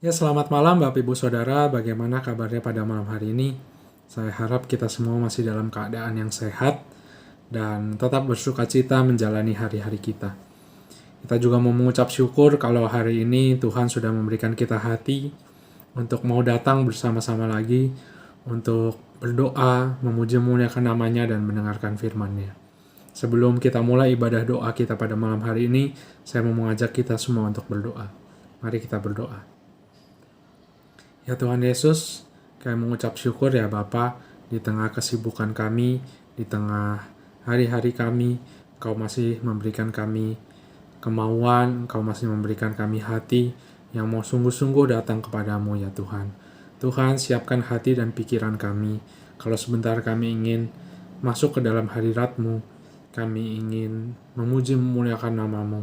Ya, selamat malam Bapak Ibu Saudara, bagaimana kabarnya pada malam hari ini? Saya harap kita semua masih dalam keadaan yang sehat dan tetap bersukacita menjalani hari-hari kita. Kita juga mau mengucap syukur kalau hari ini Tuhan sudah memberikan kita hati untuk mau datang bersama-sama lagi untuk berdoa, memuji memuliakan namanya dan mendengarkan firman-Nya. Sebelum kita mulai ibadah doa kita pada malam hari ini, saya mau mengajak kita semua untuk berdoa. Mari kita berdoa. Ya Tuhan Yesus, kami mengucap syukur ya Bapa, di tengah kesibukan kami, di tengah hari-hari kami, Engkau masih memberikan kami kemauan, Engkau masih memberikan kami hati yang mau sungguh-sungguh datang kepadamu ya Tuhan. Tuhan, siapkan hati dan pikiran kami, kalau sebentar kami ingin masuk ke dalam hadirat-Mu, kami ingin memuji memuliakan nama-Mu,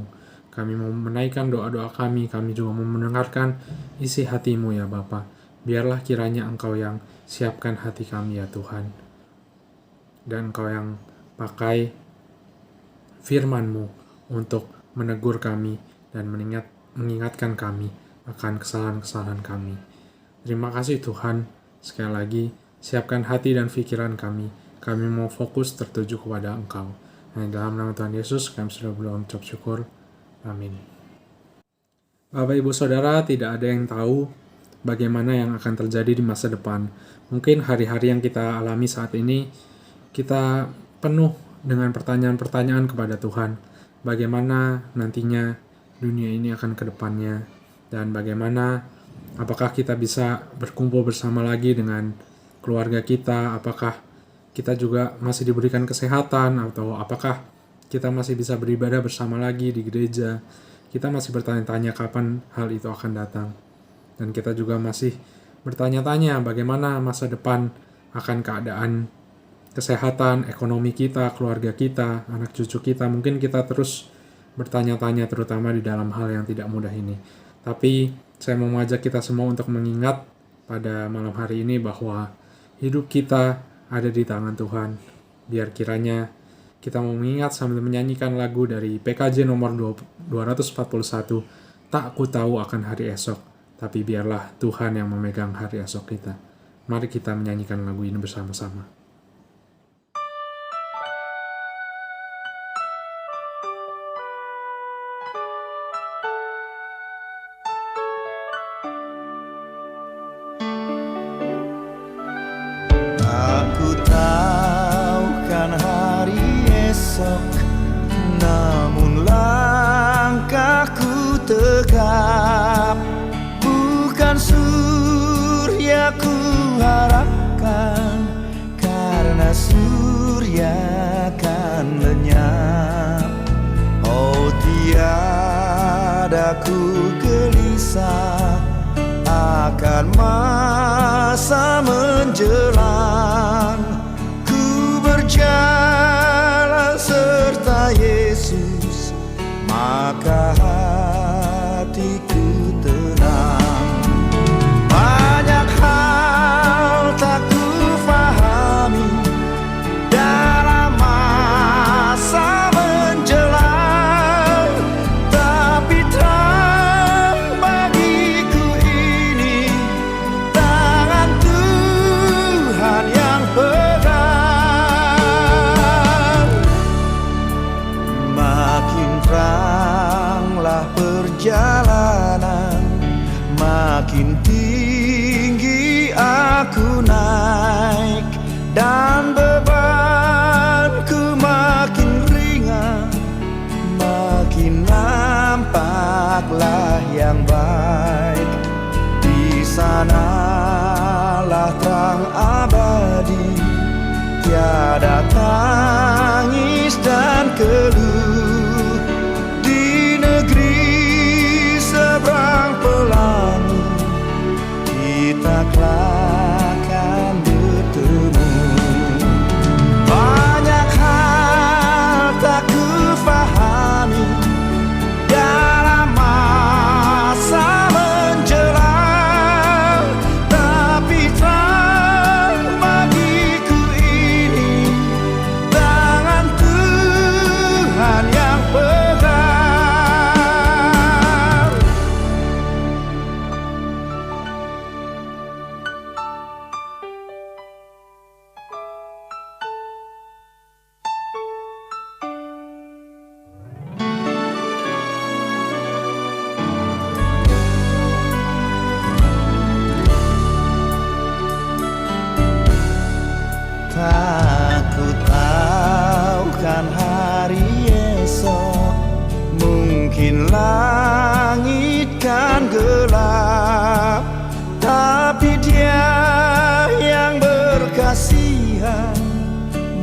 kami mau menaikkan doa-doa kami juga mau mendengarkan isi hati-Mu ya Bapa. Biarlah kiranya Engkau yang siapkan hati kami ya Tuhan. Dan Engkau yang pakai firman-Mu untuk menegur kami dan mengingatkan kami akan kesalahan-kesalahan kami. Terima kasih Tuhan. Sekali lagi, siapkan hati dan pikiran kami. Kami mau fokus tertuju kepada Engkau. Dan dalam nama Tuhan Yesus, kami sudah mengucap syukur. Amin. Bapak Ibu Saudara, tidak ada yang tahu bagaimana yang akan terjadi di masa depan. Mungkin hari-hari yang kita alami saat ini, kita penuh dengan pertanyaan-pertanyaan kepada Tuhan. Bagaimana nantinya dunia ini akan ke depannya, dan bagaimana apakah kita bisa berkumpul bersama lagi dengan keluarga kita, apakah kita juga masih diberikan kesehatan, atau apakah kita masih bisa beribadah bersama lagi di gereja. Kita masih bertanya-tanya kapan hal itu akan datang. Dan kita juga masih bertanya-tanya bagaimana masa depan akan keadaan kesehatan, ekonomi kita, keluarga kita, anak cucu kita. Mungkin kita terus bertanya-tanya terutama di dalam hal yang tidak mudah ini. Tapi saya mau mengajak kita semua untuk mengingat pada malam hari ini bahwa hidup kita ada di tangan Tuhan. Biar kiranya kita mau mengingat sambil menyanyikan lagu dari PKJ nomor 241, Tak Ku Tahu Akan Hari Esok, tapi biarlah Tuhan yang memegang hari esok kita. Mari kita menyanyikan lagu ini bersama-sama. Aku tahu kan hari esok, namun langkahku tegap. Bukan surya ku harapkan, karena surya akan lenyap. Oh, tiada ku gelisah akan masa menjelang. Ku berjalan serta Yesus, maka hatiku tenang. Banyak hal tak ku fahami dalam masa menjelang, tapi terang bagiku ini tangan Tuhan yang pegang. Makin teranglah perjalanan, makin tinggi aku naik, dan bebanku makin ringan, makin nampaklah yang baik. Di sanalah terang abadi, tiada tangis dan keluh. Di negeri seberang pelangi, kita akan bertemu. Banyak hal tak ku fahami dalam masa menjelang, tapi terang bagiku ini tangan Tuhan Aku tahu kan hari esok mungkin langit kan gelap, tapi Dia yang berkasihan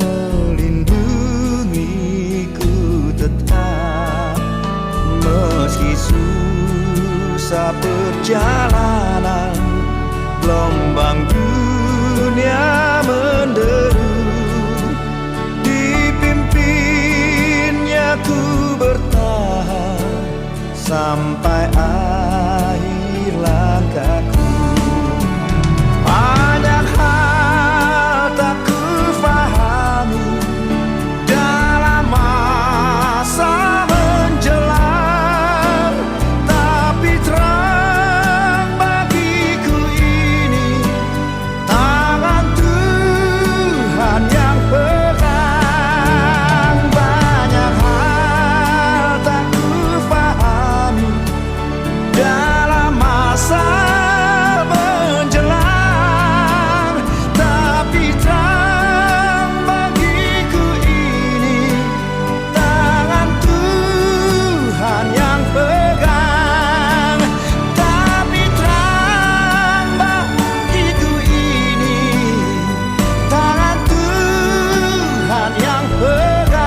melindungiku tetap. Meski susah perjalanan, gelombang dunia menderu, dipimpinnya ku bertahan sampai akhir langkahku. Banyak hal tak ku fahami dalam masa menjelang, tapi terang bagiku ini tangan Tuhan yang pegang. Banyak hal tak ku fahami dalam masa menjelang, tapi terang bagiku ini tangan Tuhan yang pegang. Tapi terang bagiku ini tangan Tuhan yang pegang.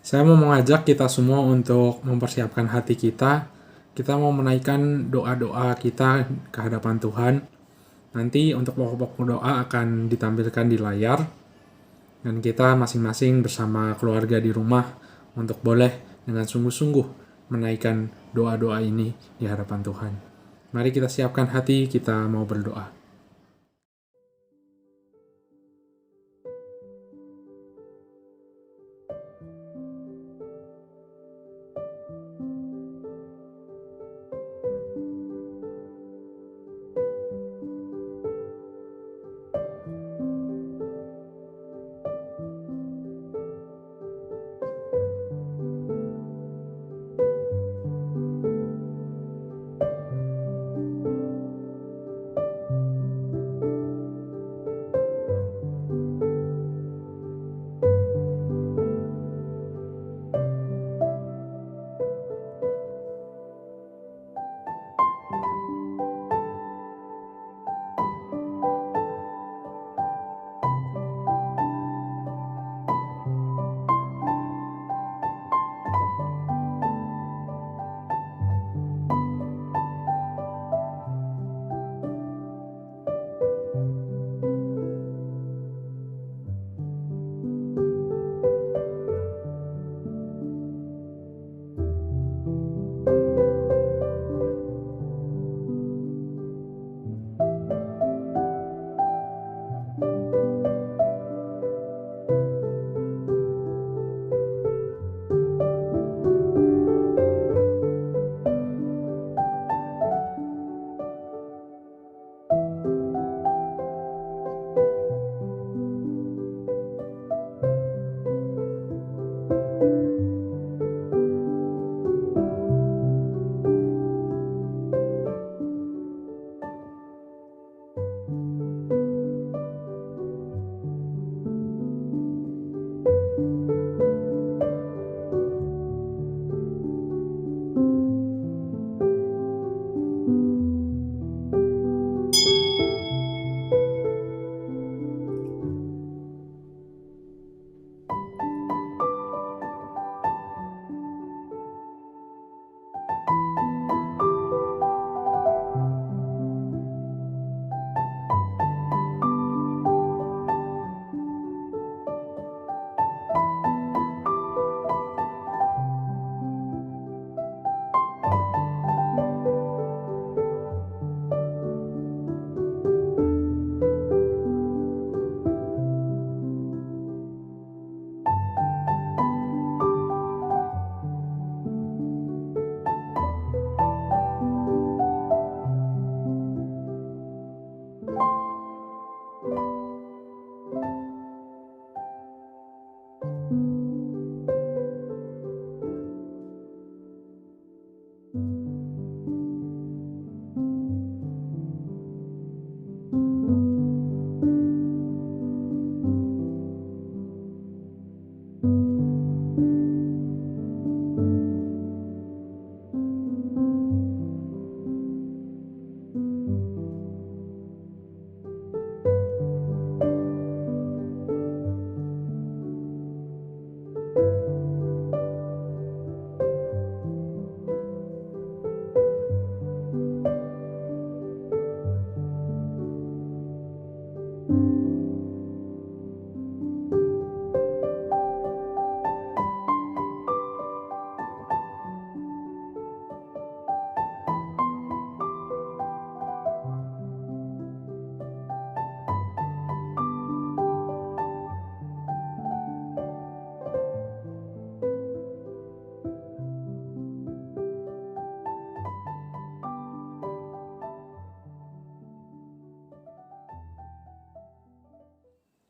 Saya mau mengajak kita semua untuk mempersiapkan hati kita. Kita mau menaikkan doa-doa kita ke hadapan Tuhan. Nanti untuk pokok-pokok doa akan ditampilkan di layar. Dan kita masing-masing bersama keluarga di rumah untuk boleh dengan sungguh-sungguh menaikkan doa-doa ini di hadapan Tuhan. Mari kita siapkan hati, kita mau berdoa.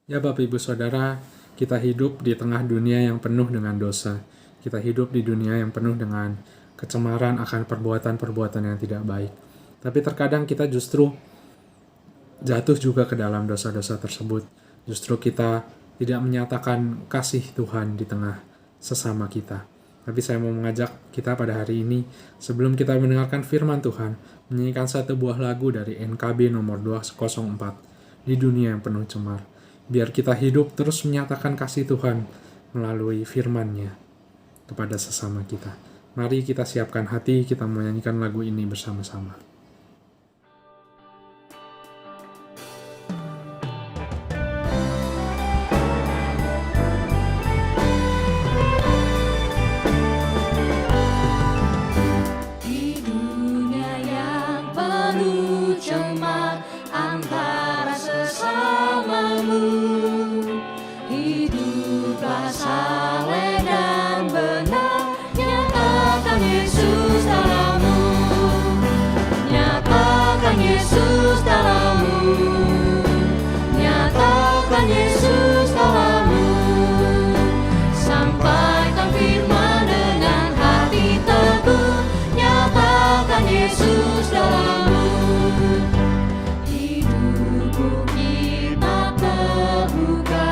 Ya Bapak Ibu Saudara, kita hidup di tengah dunia yang penuh dengan dosa. Kita hidup di dunia yang penuh dengan kecemaran akan perbuatan-perbuatan yang tidak baik. Tapi terkadang kita justru jatuh juga ke dalam dosa-dosa tersebut. Justru kita tidak menyatakan kasih Tuhan di tengah sesama kita. Tapi saya mau mengajak kita pada hari ini, sebelum kita mendengarkan firman Tuhan, menyanyikan satu buah lagu dari NKB nomor 204, Di Dunia Yang Penuh Cemar. Biar kita hidup terus menyatakan kasih Tuhan melalui firman-Nya kepada sesama kita. Mari kita siapkan hati, kita menyanyikan lagu ini bersama-sama. Di dunia yang penuh cemar antara sesamamu, hiduplah saleh dan benar, nyatakan Yesus dalammu, nyatakan Yesus dalammu, nyatakan Yesus dalammu, sampaikan firman dengan hati teguh, nyatakan Yesus dalammu. Hidupku kita terbuka,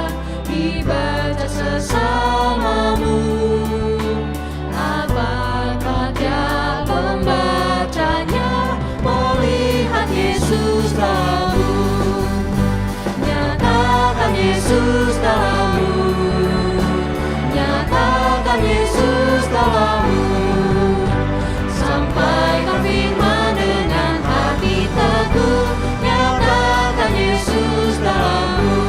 dibaca sesamamu. Apakah tiap pembacanya melihat Yesus dalammu, nyatakan Yesus dalammu, nyatakan Yesus dalammu, sampaikan firman dengan hati teguh, nyatakan Yesus dalammu.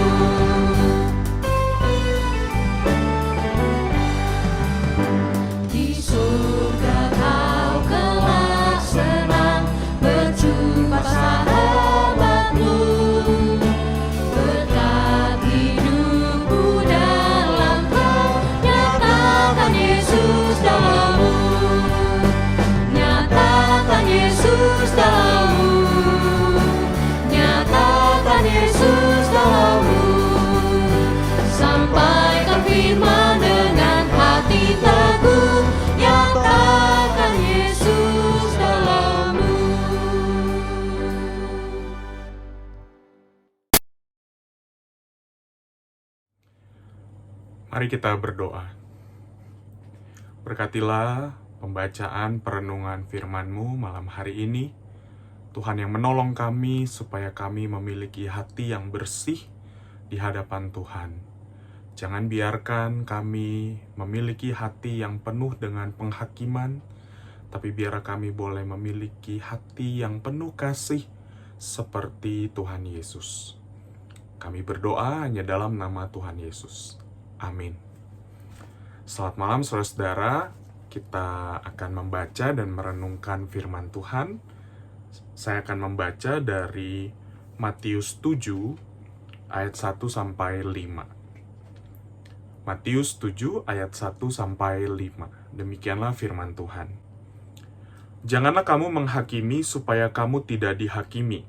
Di surga kau kelak senang berjumpa sahabatmu, berkat hidupmu dalam kau, nyatakan Yesus dalammu, nyatakan Yesus dalammu, nyatakan Yesus dalammu, sampaikan firman dengan hati teguh, nyatakan Yesus dalammu. Mari kita berdoa. Berkatilah pembacaan perenungan firman-Mu malam hari ini. Tuhan yang menolong kami supaya kami memiliki hati yang bersih di hadapan Tuhan. Jangan biarkan kami memiliki hati yang penuh dengan penghakiman, tapi biar kami boleh memiliki hati yang penuh kasih seperti Tuhan Yesus. Kami berdoa hanya dalam nama Tuhan Yesus. Amin. Selamat malam saudara-saudara, kita akan membaca dan merenungkan firman Tuhan. Saya akan membaca dari Matius 7 ayat 1 sampai 5. Matius 7 ayat 1 sampai 5. Demikianlah firman Tuhan. Janganlah kamu menghakimi supaya kamu tidak dihakimi.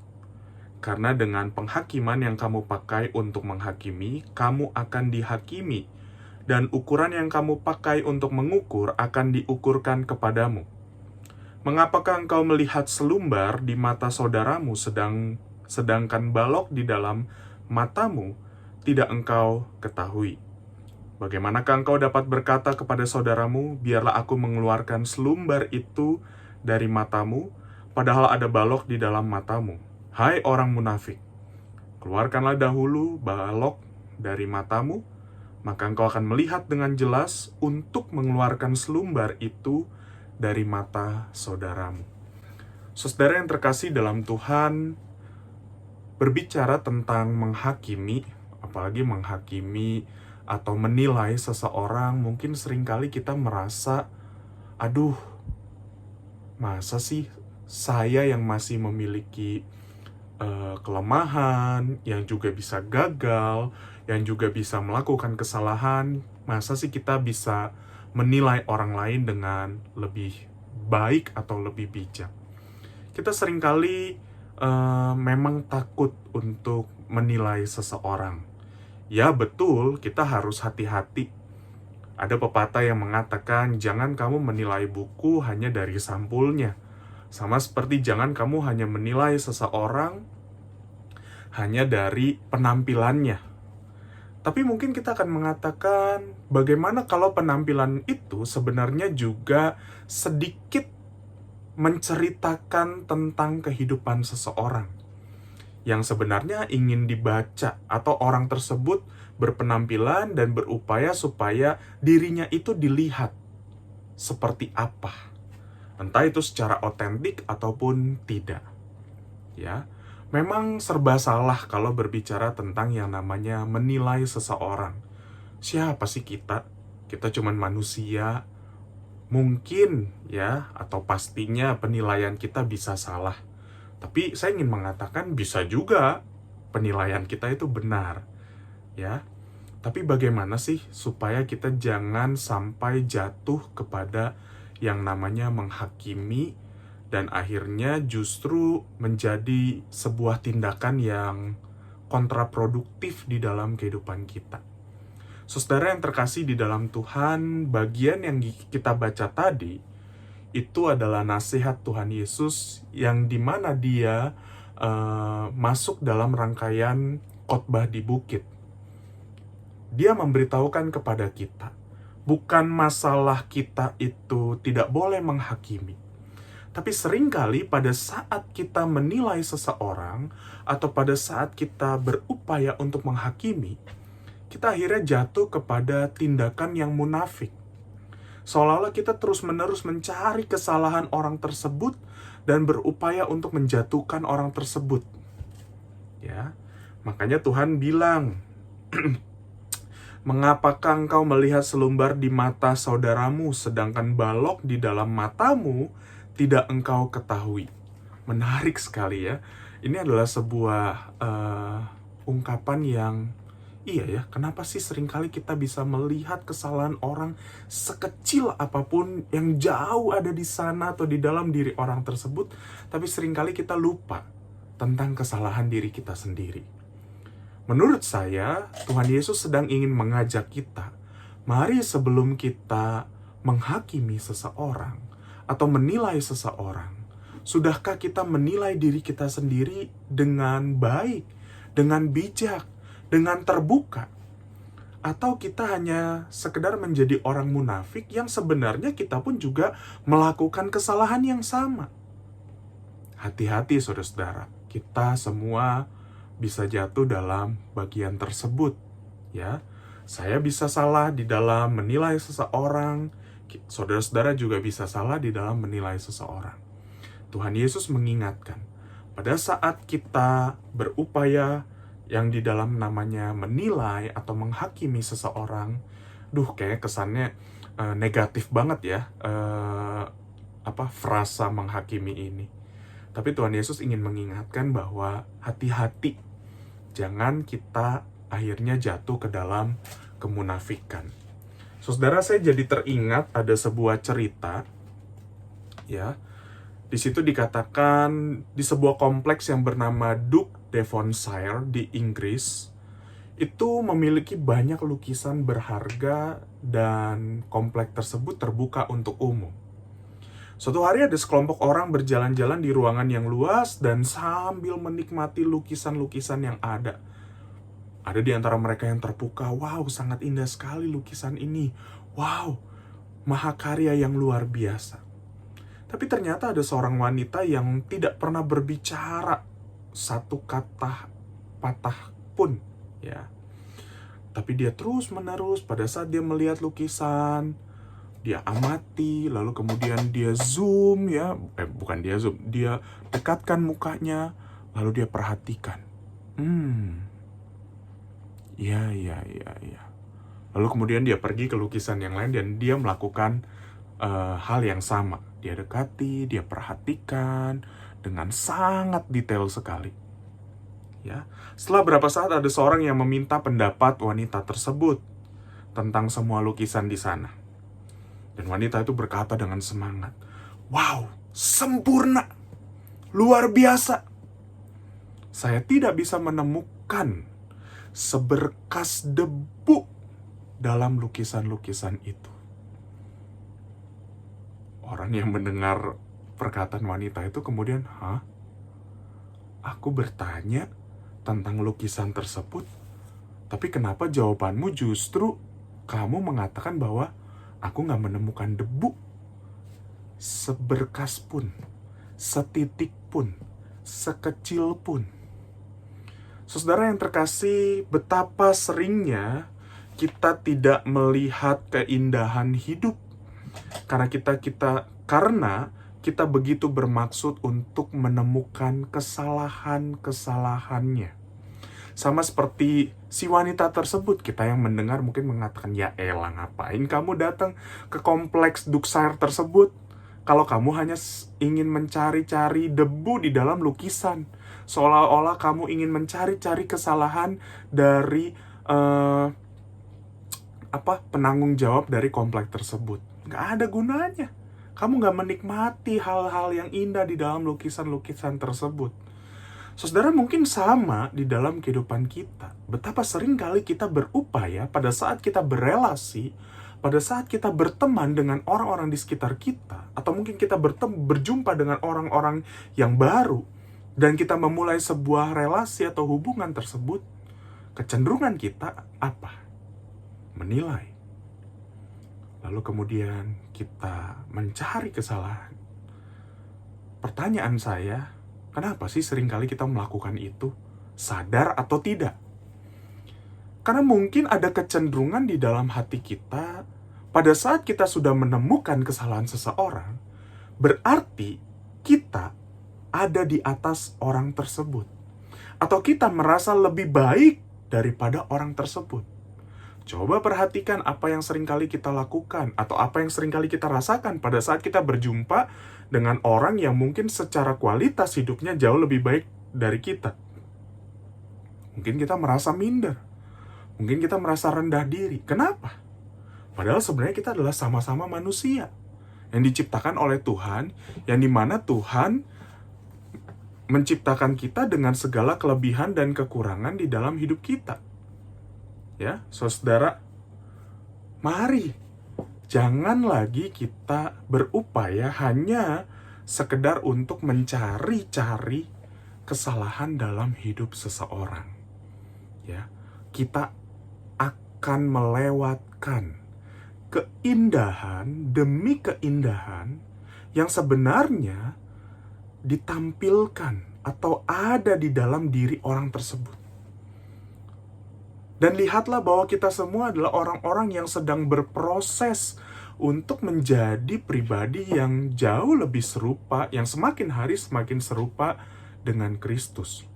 Karena dengan penghakiman yang kamu pakai untuk menghakimi, kamu akan dihakimi, dan ukuran yang kamu pakai untuk mengukur akan diukurkan kepadamu. Mengapakah engkau melihat selumbar di mata saudaramu, sedangkan balok di dalam matamu tidak engkau ketahui? Bagaimanakah engkau dapat berkata kepada saudaramu, biarlah aku mengeluarkan selumbar itu dari matamu, padahal ada balok di dalam matamu? Hai orang munafik, keluarkanlah dahulu balok dari matamu, maka engkau akan melihat dengan jelas untuk mengeluarkan selumbar itu dari mata saudaramu. Saudara yang terkasih dalam Tuhan, berbicara tentang menghakimi, apalagi menghakimi atau menilai seseorang, mungkin seringkali kita merasa, aduh, masa sih saya yang masih memiliki kelemahan, yang juga bisa gagal, yang juga bisa melakukan kesalahan, masa sih kita bisa menilai orang lain dengan lebih baik atau lebih bijak? Kita seringkali memang takut untuk menilai seseorang. Ya betul, kita harus hati-hati. Ada pepatah yang mengatakan, jangan kamu menilai buku hanya dari sampulnya. Sama seperti jangan kamu hanya menilai seseorang hanya dari penampilannya. Tapi mungkin kita akan mengatakan, bagaimana kalau penampilan itu sebenarnya juga sedikit menceritakan tentang kehidupan seseorang yang sebenarnya ingin dibaca, atau orang tersebut berpenampilan dan berupaya supaya dirinya itu dilihat seperti apa, entah itu secara otentik ataupun tidak. Ya, memang serba salah kalau berbicara tentang yang namanya menilai seseorang. Siapa sih kita? Kita cuman manusia. Mungkin ya, atau pastinya penilaian kita bisa salah. Tapi saya ingin mengatakan bisa juga penilaian kita itu benar. Ya. Tapi bagaimana sih supaya kita jangan sampai jatuh kepada yang namanya menghakimi dan akhirnya justru menjadi sebuah tindakan yang kontraproduktif di dalam kehidupan kita. Saudara yang terkasih di dalam Tuhan, bagian yang kita baca tadi itu adalah nasihat Tuhan Yesus yang dimana dia masuk dalam rangkaian khotbah di bukit. Dia memberitahukan kepada kita, bukan masalah kita itu tidak boleh menghakimi. Tapi seringkali pada saat kita menilai seseorang atau pada saat kita berupaya untuk menghakimi, kita akhirnya jatuh kepada tindakan yang munafik. Seolah-olah kita terus-menerus mencari kesalahan orang tersebut dan berupaya untuk menjatuhkan orang tersebut. Ya, makanya Tuhan bilang, mengapakah engkau melihat selumbar di mata saudaramu, sedangkan balok di dalam matamu tidak engkau ketahui? Menarik sekali ya. Ini adalah sebuah ungkapan yang iya ya, kenapa sih seringkali kita bisa melihat kesalahan orang sekecil apapun yang jauh ada di sana atau di dalam diri orang tersebut, tapi seringkali kita lupa tentang kesalahan diri kita sendiri. Menurut saya, Tuhan Yesus sedang ingin mengajak kita, mari sebelum kita menghakimi seseorang atau menilai seseorang, sudahkah kita menilai diri kita sendiri dengan baik, dengan bijak, dengan terbuka? Atau kita hanya sekedar menjadi orang munafik yang sebenarnya kita pun juga melakukan kesalahan yang sama? Hati-hati saudara-saudara, kita semua bisa jatuh dalam bagian tersebut. Ya, saya bisa salah di dalam menilai seseorang, saudara-saudara juga bisa salah di dalam menilai seseorang. Tuhan Yesus mengingatkan, pada saat kita berupaya yang di dalam namanya menilai atau menghakimi seseorang, kayak kesannya negatif banget ya, frasa menghakimi ini. Tapi Tuhan Yesus ingin mengingatkan bahwa hati-hati, jangan kita akhirnya jatuh ke dalam kemunafikan. Saudara, saya jadi teringat ada sebuah cerita, ya. Di situ dikatakan di sebuah kompleks yang bernama Duke Devonshire di Inggris, itu memiliki banyak lukisan berharga dan kompleks tersebut terbuka untuk umum. Suatu hari ada sekelompok orang berjalan-jalan di ruangan yang luas dan sambil menikmati lukisan-lukisan yang ada. Ada di antara mereka yang terpukau, wow, sangat indah sekali lukisan ini. Wow, mahakarya yang luar biasa. Tapi ternyata ada seorang wanita yang tidak pernah berbicara satu kata patah pun, ya. Tapi dia terus-menerus pada saat dia melihat lukisan, dia amati, lalu kemudian dia zoom, ya. Dia dekatkan mukanya, lalu dia perhatikan. Ya. Lalu kemudian dia pergi ke lukisan yang lain dan dia melakukan hal yang sama. Dia dekati, dia perhatikan dengan sangat detail sekali. Ya. Setelah berapa saat ada seorang yang meminta pendapat wanita tersebut tentang semua lukisan di sana. Dan wanita itu berkata dengan semangat, "Wow, sempurna! Luar biasa! Saya tidak bisa menemukan seberkas debu dalam lukisan-lukisan itu. Orang yang mendengar perkataan wanita itu kemudian, "Hah? Aku bertanya tentang lukisan tersebut, tapi kenapa jawabanmu justru kamu mengatakan bahwa aku gak menemukan debu seberkas pun, setitik pun, sekecil pun." Saudara yang terkasih, betapa seringnya kita tidak melihat keindahan hidup karena kita begitu bermaksud untuk menemukan kesalahan-kesalahannya. Sama seperti si wanita tersebut, kita yang mendengar mungkin mengatakan, "Ya elah, ngapain kamu datang ke kompleks Duxair tersebut kalau kamu hanya ingin mencari-cari debu di dalam lukisan?" Seolah-olah kamu ingin mencari-cari kesalahan dari penanggung jawab dari kompleks tersebut. Nggak ada gunanya. Kamu nggak menikmati hal-hal yang indah di dalam lukisan-lukisan tersebut. Saudara, mungkin sama di dalam kehidupan kita. Betapa sering kali kita berupaya pada saat kita berelasi, pada saat kita berteman dengan orang-orang di sekitar kita, atau mungkin kita berjumpa dengan orang-orang yang baru, dan kita memulai sebuah relasi atau hubungan tersebut, kecenderungan kita apa? Menilai. Lalu kemudian kita mencari kesalahan. Pertanyaan saya, kenapa sih seringkali kita melakukan itu? Sadar atau tidak? Karena mungkin ada kecenderungan di dalam hati kita, pada saat kita sudah menemukan kesalahan seseorang, berarti kita ada di atas orang tersebut. Atau kita merasa lebih baik daripada orang tersebut. Coba perhatikan apa yang seringkali kita lakukan atau apa yang seringkali kita rasakan pada saat kita berjumpa dengan orang yang mungkin secara kualitas hidupnya jauh lebih baik dari kita. Mungkin kita merasa minder. Mungkin kita merasa rendah diri. Kenapa? Padahal sebenarnya kita adalah sama-sama manusia yang diciptakan oleh Tuhan, yang dimana Tuhan menciptakan kita dengan segala kelebihan dan kekurangan di dalam hidup kita. Ya, saudara, mari jangan lagi kita berupaya hanya sekedar untuk mencari-cari kesalahan dalam hidup seseorang. Ya, kita akan melewatkan keindahan demi keindahan yang sebenarnya ditampilkan atau ada di dalam diri orang tersebut. Dan lihatlah bahwa kita semua adalah orang-orang yang sedang berproses untuk menjadi pribadi yang jauh lebih serupa, yang semakin hari semakin serupa dengan Kristus.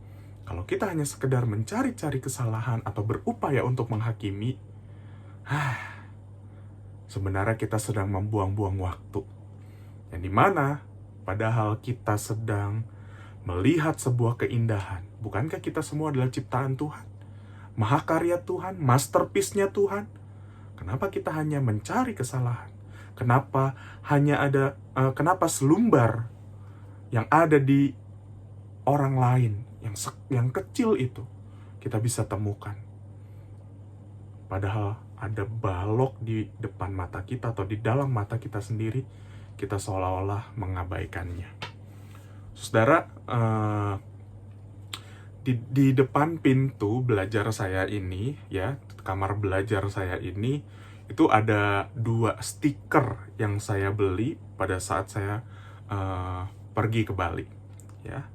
Kalau kita hanya sekedar mencari-cari kesalahan atau berupaya untuk menghakimi, sebenarnya kita sedang membuang-buang waktu. Yang dimana, padahal kita sedang melihat sebuah keindahan. Bukankah kita semua adalah ciptaan Tuhan? Mahakarya Tuhan, masterpiece-nya Tuhan. Kenapa kita hanya mencari kesalahan? Kenapa kenapa selumbar yang ada di orang lain, yang kecil itu, kita bisa temukan? Padahal ada balok di depan mata kita atau di dalam mata kita sendiri, kita seolah-olah mengabaikannya. Saudara, di depan pintu belajar saya ini, ya, kamar belajar saya ini, itu ada 2 stiker yang saya beli pada saat saya pergi ke Bali. Ya,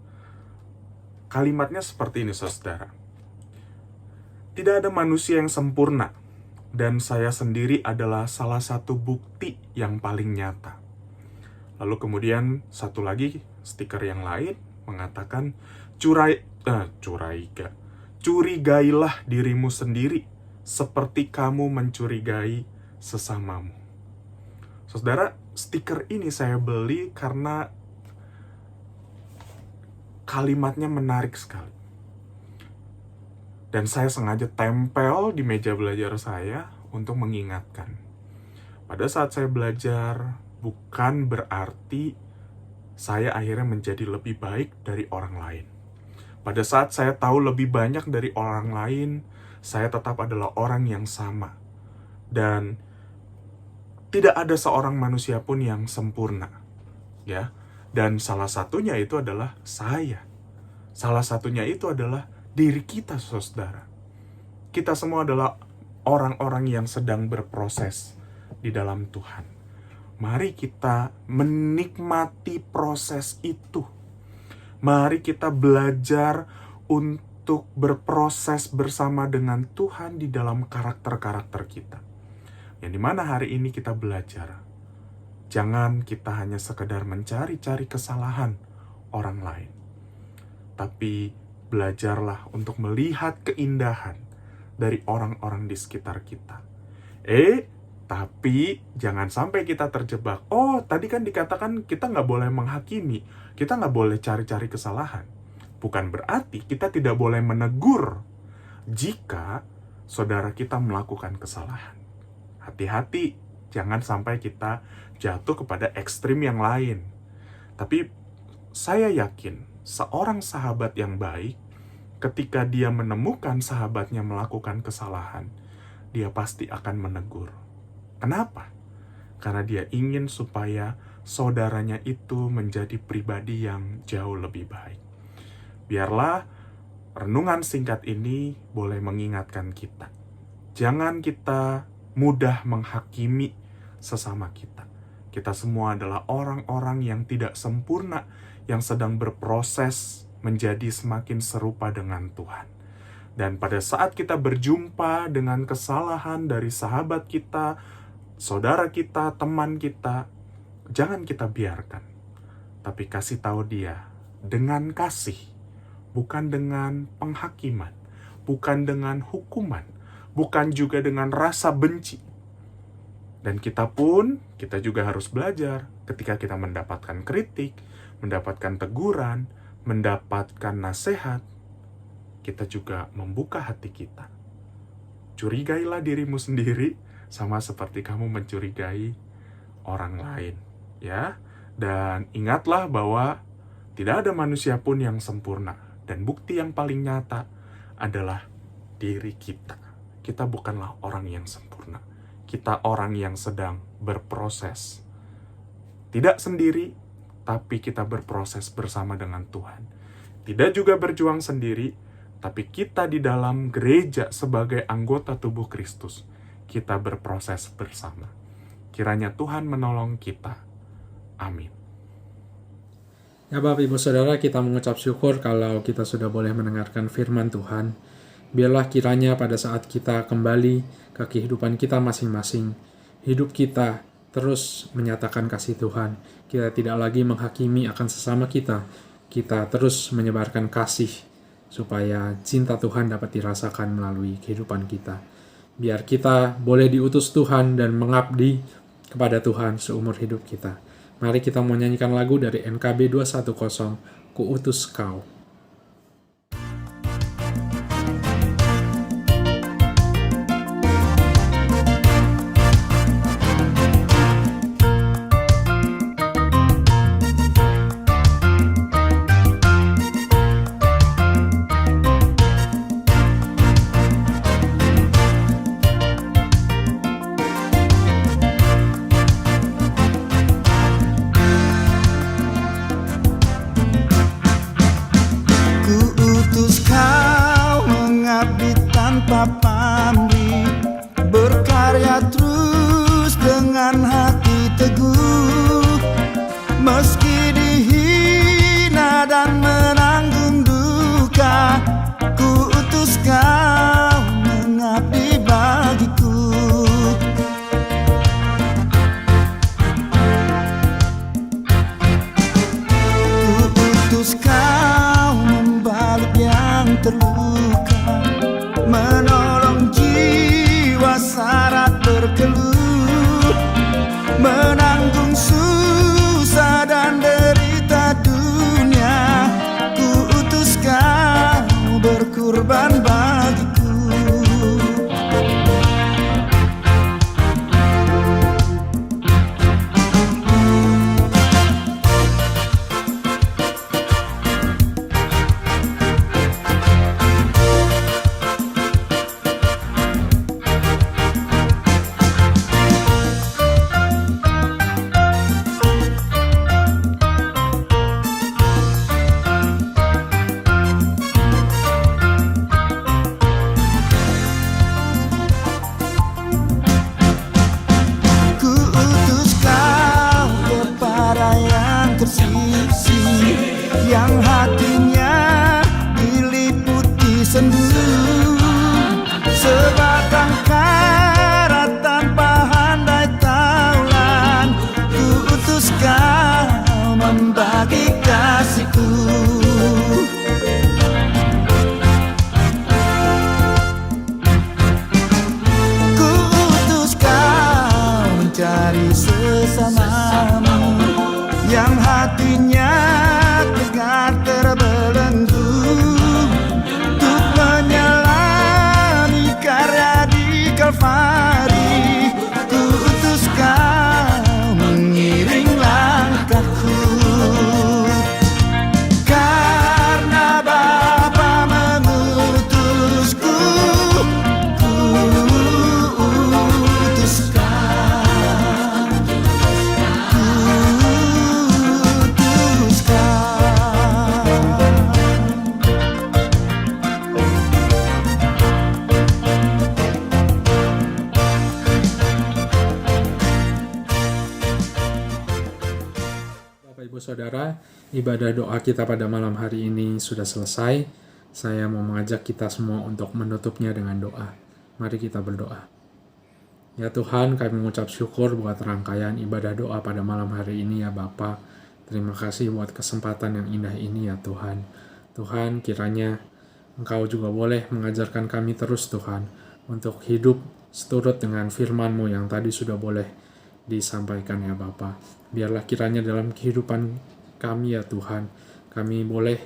kalimatnya seperti ini, saudara. Tidak ada manusia yang sempurna, dan saya sendiri adalah salah satu bukti yang paling nyata. Lalu kemudian satu lagi stiker yang lain mengatakan, curigailah dirimu sendiri seperti kamu mencurigai sesamamu. Saudara, stiker ini saya beli karena kalimatnya menarik sekali. Dan saya sengaja tempel di meja belajar saya untuk mengingatkan. Pada saat saya belajar, bukan berarti saya akhirnya menjadi lebih baik dari orang lain. Pada saat saya tahu lebih banyak dari orang lain, saya tetap adalah orang yang sama. Dan tidak ada seorang manusia pun yang sempurna. Ya. Dan salah satunya itu adalah saya. Salah satunya itu adalah diri kita, saudara. Kita semua adalah orang-orang yang sedang berproses di dalam Tuhan. Mari kita menikmati proses itu. Mari kita belajar untuk berproses bersama dengan Tuhan di dalam karakter-karakter kita. Yang dimana hari ini kita belajar, jangan kita hanya sekedar mencari-cari kesalahan orang lain, tapi belajarlah untuk melihat keindahan dari orang-orang di sekitar kita. Tapi jangan sampai kita terjebak. Oh, tadi kan dikatakan kita nggak boleh menghakimi, kita nggak boleh cari-cari kesalahan. Bukan berarti kita tidak boleh menegur jika saudara kita melakukan kesalahan. Hati-hati, jangan sampai kita jatuh kepada ekstrim yang lain. Tapi saya yakin seorang sahabat yang baik, ketika dia menemukan sahabatnya melakukan kesalahan, dia pasti akan menegur. Kenapa? Karena dia ingin supaya saudaranya itu menjadi pribadi yang jauh lebih baik. Biarlah renungan singkat ini boleh mengingatkan kita. Jangan kita mudah menghakimi sesama kita. Kita semua adalah orang-orang yang tidak sempurna, yang sedang berproses menjadi semakin serupa dengan Tuhan. Dan pada saat kita berjumpa dengan kesalahan dari sahabat kita, saudara kita, teman kita, jangan kita biarkan. Tapi kasih tahu dia dengan kasih, bukan dengan penghakiman, bukan dengan hukuman, bukan juga dengan rasa benci. Dan kita juga harus belajar ketika kita mendapatkan kritik, mendapatkan teguran, mendapatkan nasihat, kita juga membuka hati kita. Curigailah dirimu sendiri sama seperti kamu mencurigai orang lain, ya. Dan ingatlah bahwa tidak ada manusia pun yang sempurna, dan bukti yang paling nyata adalah diri kita. Kita bukanlah orang yang sempurna. Kita orang yang sedang berproses. Tidak sendiri, tapi kita berproses bersama dengan Tuhan. Tidak juga berjuang sendiri, tapi kita di dalam gereja sebagai anggota tubuh Kristus, kita berproses bersama. Kiranya Tuhan menolong kita. Amin. Ya Bapak Ibu Saudara, kita mengucap syukur kalau kita sudah boleh mendengarkan firman Tuhan. Biarlah kiranya pada saat kita kembali ke kehidupan kita masing-masing, hidup kita terus menyatakan kasih Tuhan. Kita tidak lagi menghakimi akan sesama kita. Kita terus menyebarkan kasih supaya cinta Tuhan dapat dirasakan melalui kehidupan kita. Biar kita boleh diutus Tuhan dan mengabdi kepada Tuhan seumur hidup kita. Mari kita mau nyanyikan lagu dari NKB 210, Ku Utus Kau. Tanpa pamrih, berkarya terus dengan hati teguh, meski dihina dan menanggung duka. Ku utus kau mengabdi bagiku. Ku utus kau membalut yang terluka, menolong jiwa syarat berkeluh, menanggung susah dan derita dunia. Ku utus kau berkorban bagiku. Saudara, ibadah doa kita pada malam hari ini sudah selesai. Saya mau mengajak kita semua untuk menutupnya dengan doa. Mari kita berdoa. Ya Tuhan, kami mengucap syukur buat rangkaian ibadah doa pada malam hari ini ya Bapa. Terima kasih buat kesempatan yang indah ini ya Tuhan. Tuhan, kiranya Engkau juga boleh mengajarkan kami terus Tuhan, untuk hidup seturut dengan firman-Mu yang tadi sudah boleh disampaikan ya Bapa. Biarlah kiranya dalam kehidupan kami ya Tuhan, kami boleh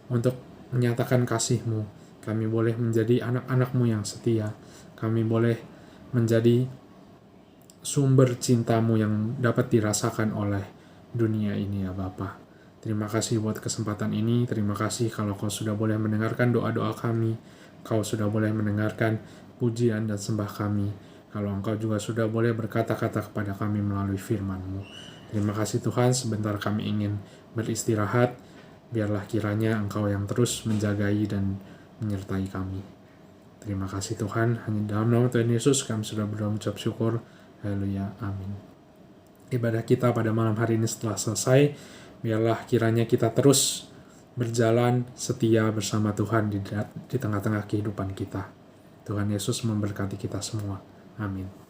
untuk menyatakan kasih-Mu, kami boleh menjadi anak-anak-Mu yang setia, kami boleh menjadi sumber cinta-Mu yang dapat dirasakan oleh dunia ini ya Bapa. Terima kasih buat kesempatan ini, terima kasih kalau Kau sudah boleh mendengarkan doa-doa kami, Kau sudah boleh mendengarkan pujian dan sembah kami, kalau Engkau juga sudah boleh berkata-kata kepada kami melalui firman-Mu. Terima kasih Tuhan, sebentar kami ingin beristirahat, biarlah kiranya Engkau yang terus menjagai dan menyertai kami. Terima kasih Tuhan, hanya dalam nama Tuhan Yesus kami sudah berdoa mengucap syukur. Haleluya, amin. Ibadah kita pada malam hari ini setelah selesai, biarlah kiranya kita terus berjalan setia bersama Tuhan di tengah-tengah kehidupan kita. Tuhan Yesus memberkati kita semua. Amin.